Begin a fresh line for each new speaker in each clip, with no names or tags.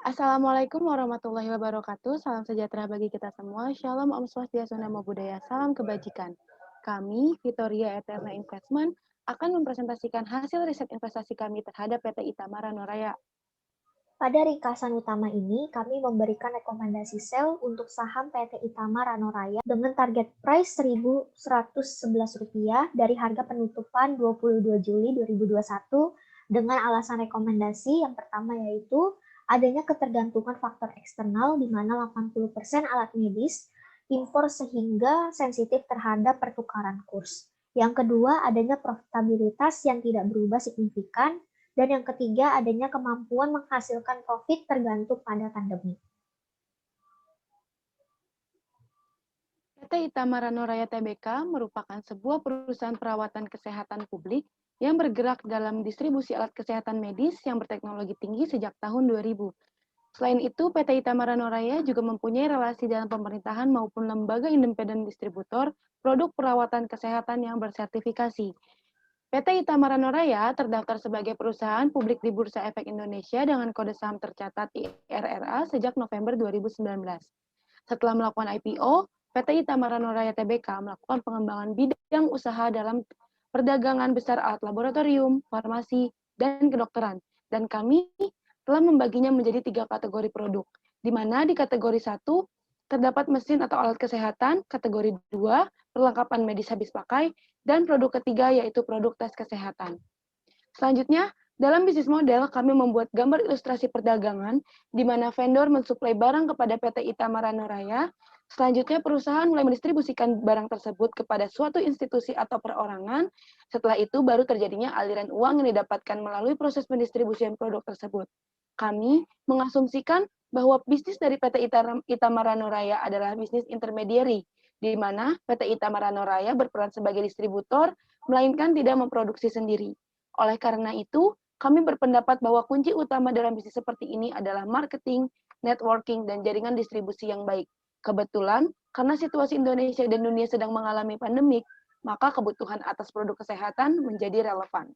Assalamualaikum warahmatullahi wabarakatuh. Salam sejahtera bagi kita semua. Shalom, Om Swastiastu, Namo Buddhaya. Salam kebajikan. Kami, Victoria Eterna Investment, akan mempresentasikan hasil riset investasi kami terhadap PT Itamara Noraya.
Pada ringkasan utama ini, kami memberikan rekomendasi sell untuk saham PT Itamara Noraya dengan target price Rp1.111 dari harga penutupan 22 Juli 2021 dengan alasan rekomendasi yang pertama yaitu adanya ketergantungan faktor eksternal di mana 80% alat medis impor sehingga sensitif terhadap pertukaran kurs. Yang kedua, adanya profitabilitas yang tidak berubah signifikan. Dan yang ketiga, adanya kemampuan menghasilkan profit tergantung pada pandemi.
PT Itamara Noraya Tbk merupakan sebuah perusahaan perawatan kesehatan publik yang bergerak dalam distribusi alat kesehatan medis yang berteknologi tinggi sejak tahun 2000. Selain itu, PT Itamara Noraya juga mempunyai relasi dengan pemerintahan maupun lembaga independen distributor produk perawatan kesehatan yang bersertifikasi. PT Itamara Noraya terdaftar sebagai perusahaan publik di Bursa Efek Indonesia dengan kode saham tercatat IRRA sejak November 2019. Setelah melakukan IPO, PT Itamara Noraya Tbk melakukan pengembangan bidang usaha dalam perdagangan besar alat laboratorium, farmasi, dan kedokteran. Dan kami telah membaginya menjadi 3 kategori produk, di mana di kategori 1 terdapat mesin atau alat kesehatan, kategori 2 perlengkapan medis habis pakai, dan produk ketiga yaitu produk tes kesehatan. Selanjutnya, dalam bisnis model, kami membuat gambar ilustrasi perdagangan, di mana vendor mensuplai barang kepada PT Itamara Noraya. Selanjutnya, perusahaan mulai mendistribusikan barang tersebut kepada suatu institusi atau perorangan. Setelah itu, baru terjadinya aliran uang yang didapatkan melalui proses pendistribusian produk tersebut. Kami mengasumsikan bahwa bisnis dari PT Itamara Noraya adalah bisnis intermediary, di mana PT Itamara Noraya berperan sebagai distributor, melainkan tidak memproduksi sendiri. Oleh karena itu, kami berpendapat bahwa kunci utama dalam bisnis seperti ini adalah marketing, networking, dan jaringan distribusi yang baik. Kebetulan, karena situasi Indonesia dan dunia sedang mengalami pandemik, maka kebutuhan atas produk kesehatan menjadi relevan.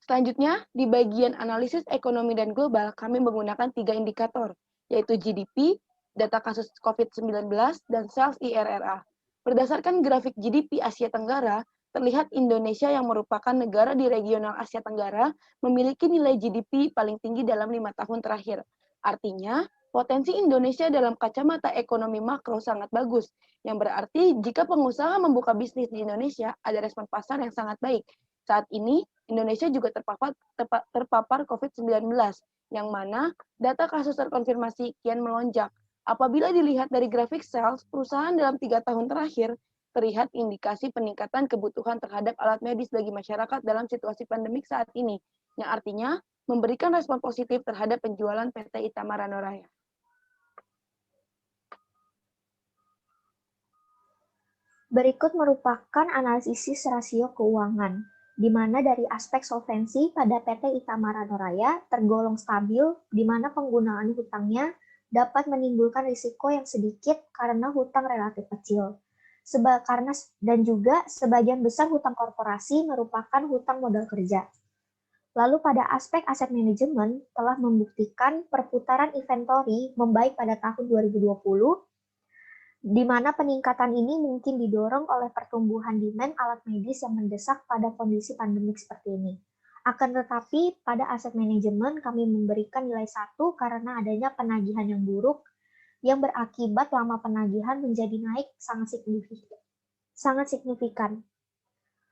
Selanjutnya, di bagian analisis ekonomi dan global, kami menggunakan 3 indikator, yaitu GDP, data kasus COVID-19, dan sales IRRA. Berdasarkan grafik GDP Asia Tenggara, terlihat Indonesia yang merupakan negara di regional Asia Tenggara memiliki nilai GDP paling tinggi dalam 5 tahun terakhir. Artinya, potensi Indonesia dalam kacamata ekonomi makro sangat bagus, yang berarti jika pengusaha membuka bisnis di Indonesia, ada respon pasar yang sangat baik. Saat ini, Indonesia juga terpapar COVID-19, yang mana data kasus terkonfirmasi kian melonjak. Apabila dilihat dari grafik sales, perusahaan dalam 3 tahun terakhir terlihat indikasi peningkatan kebutuhan terhadap alat medis bagi masyarakat dalam situasi pandemik saat ini, yang artinya memberikan respon positif terhadap penjualan PT Itamara Noraya.
Berikut merupakan analisis rasio keuangan, di mana dari aspek solvensi pada PT Itamara Noraya tergolong stabil, di mana penggunaan hutangnya dapat menimbulkan risiko yang sedikit karena hutang relatif kecil. Dan juga sebagian besar hutang korporasi merupakan hutang modal kerja. Lalu pada aspek aset manajemen telah membuktikan perputaran inventory membaik pada tahun 2020, di mana peningkatan ini mungkin didorong oleh pertumbuhan demand alat medis yang mendesak pada kondisi pandemik seperti ini. Akan tetapi, pada aset manajemen kami memberikan nilai 1 karena adanya penagihan yang buruk yang berakibat lama penagihan menjadi naik sangat signifikan.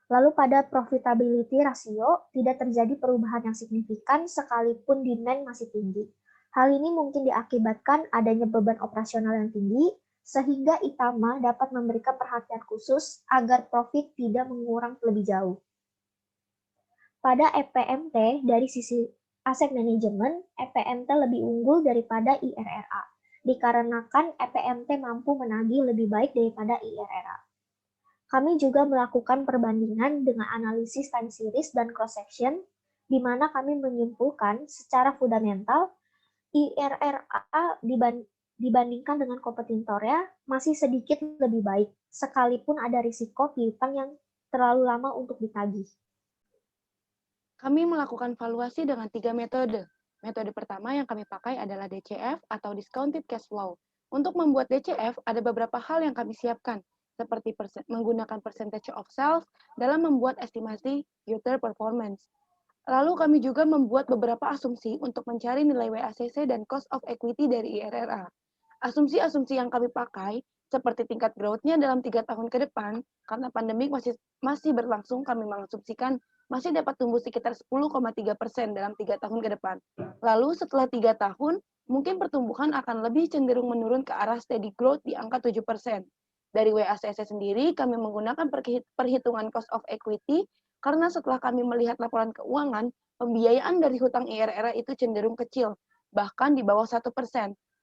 Lalu pada profitability rasio tidak terjadi perubahan yang signifikan sekalipun demand masih tinggi. Hal ini mungkin diakibatkan adanya beban operasional yang tinggi, sehingga Itama dapat memberikan perhatian khusus agar profit tidak mengurang lebih jauh. Pada EPMT dari sisi aset manajemen, EPMT lebih unggul daripada IRRA, dikarenakan EPMT mampu menagih lebih baik daripada IRRA. Kami juga melakukan perbandingan dengan analisis time series dan cross section, di mana kami menyimpulkan secara fundamental IRRA dibandingkan dengan kompetitornya masih sedikit lebih baik, sekalipun ada risiko piutang yang terlalu lama untuk ditagih.
Kami melakukan valuasi dengan 3 metode. Metode pertama yang kami pakai adalah DCF atau Discounted Cash Flow. Untuk membuat DCF, ada beberapa hal yang kami siapkan, seperti menggunakan percentage of sales dalam membuat estimasi future performance. Lalu kami juga membuat beberapa asumsi untuk mencari nilai WACC dan cost of equity dari IRRA. Asumsi-asumsi yang kami pakai, seperti tingkat growth-nya dalam 3 tahun ke depan, karena pandemi masih berlangsung, kami mengasumsikan masih dapat tumbuh sekitar 10,3% dalam 3 tahun ke depan. Lalu setelah 3 tahun, mungkin pertumbuhan akan lebih cenderung menurun ke arah steady growth di angka 7%. Dari WACC sendiri, kami menggunakan perhitungan cost of equity karena setelah kami melihat laporan keuangan, pembiayaan dari hutang IRR itu cenderung kecil, bahkan di bawah 1%.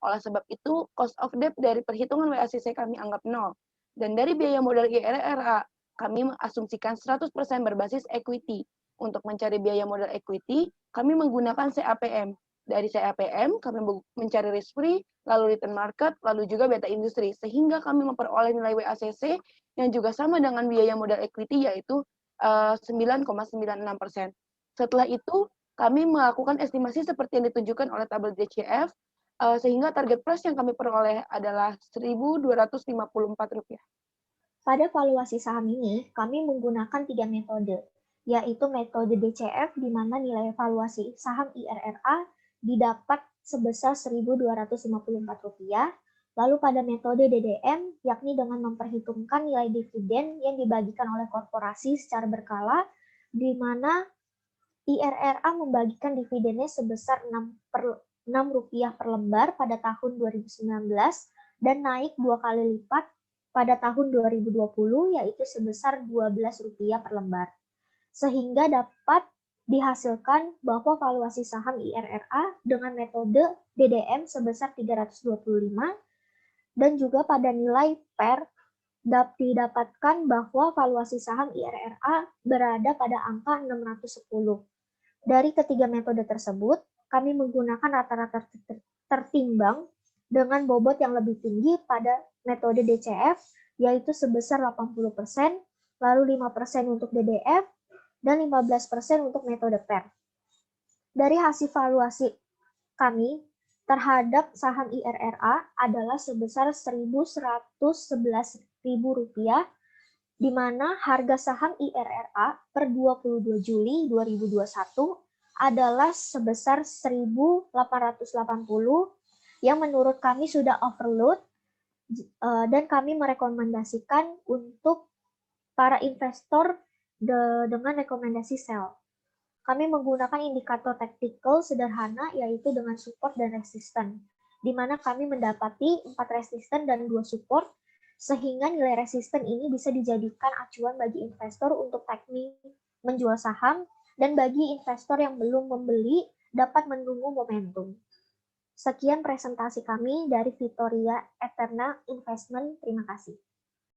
Oleh sebab itu, cost of debt dari perhitungan WACC kami anggap 0. Dan dari biaya modal IRRA, kami mengasumsikan 100% berbasis equity. Untuk mencari biaya modal equity, kami menggunakan CAPM. Dari CAPM, kami mencari risk free, lalu return market, lalu juga beta industri, sehingga kami memperoleh nilai WACC yang juga sama dengan biaya modal equity, yaitu 9,96%. Setelah itu, kami melakukan estimasi seperti yang ditunjukkan oleh tabel DCF, sehingga target price yang kami peroleh adalah Rp1.254.
Pada valuasi saham ini, kami menggunakan 3 metode, yaitu metode DCF di mana nilai valuasi saham IRRA didapat sebesar Rp1.254, lalu pada metode DDM, yakni dengan memperhitungkan nilai dividen yang dibagikan oleh korporasi secara berkala, di mana IRRA membagikan dividennya sebesar Rp6 per lembar pada tahun 2019 dan naik 2 kali lipat pada tahun 2020, yaitu sebesar Rp12 per lembar. Sehingga dapat dihasilkan bahwa valuasi saham IRRA dengan metode DDM sebesar 325 dan juga pada nilai per didapatkan bahwa valuasi saham IRRA berada pada angka 610. Dari ketiga metode tersebut, kami menggunakan rata-rata tertimbang dengan bobot yang lebih tinggi pada metode DCF, yaitu sebesar 80%, lalu 5% untuk DDF, dan 15% untuk metode PER. Dari hasil valuasi kami terhadap saham IRRA adalah sebesar Rp1.111.000, di mana harga saham IRRA per 22 Juli 2021 adalah sebesar 1.880 yang menurut kami sudah overload dan kami merekomendasikan untuk para investor dengan rekomendasi sell. Kami menggunakan indikator tactical sederhana yaitu dengan support dan resisten, di mana kami mendapati 4 resisten dan 2 support, sehingga nilai resisten ini bisa dijadikan acuan bagi investor untuk teknik menjual saham dan bagi investor yang belum membeli dapat menunggu momentum. Sekian presentasi kami dari Victoria Eterna Investment. Terima kasih.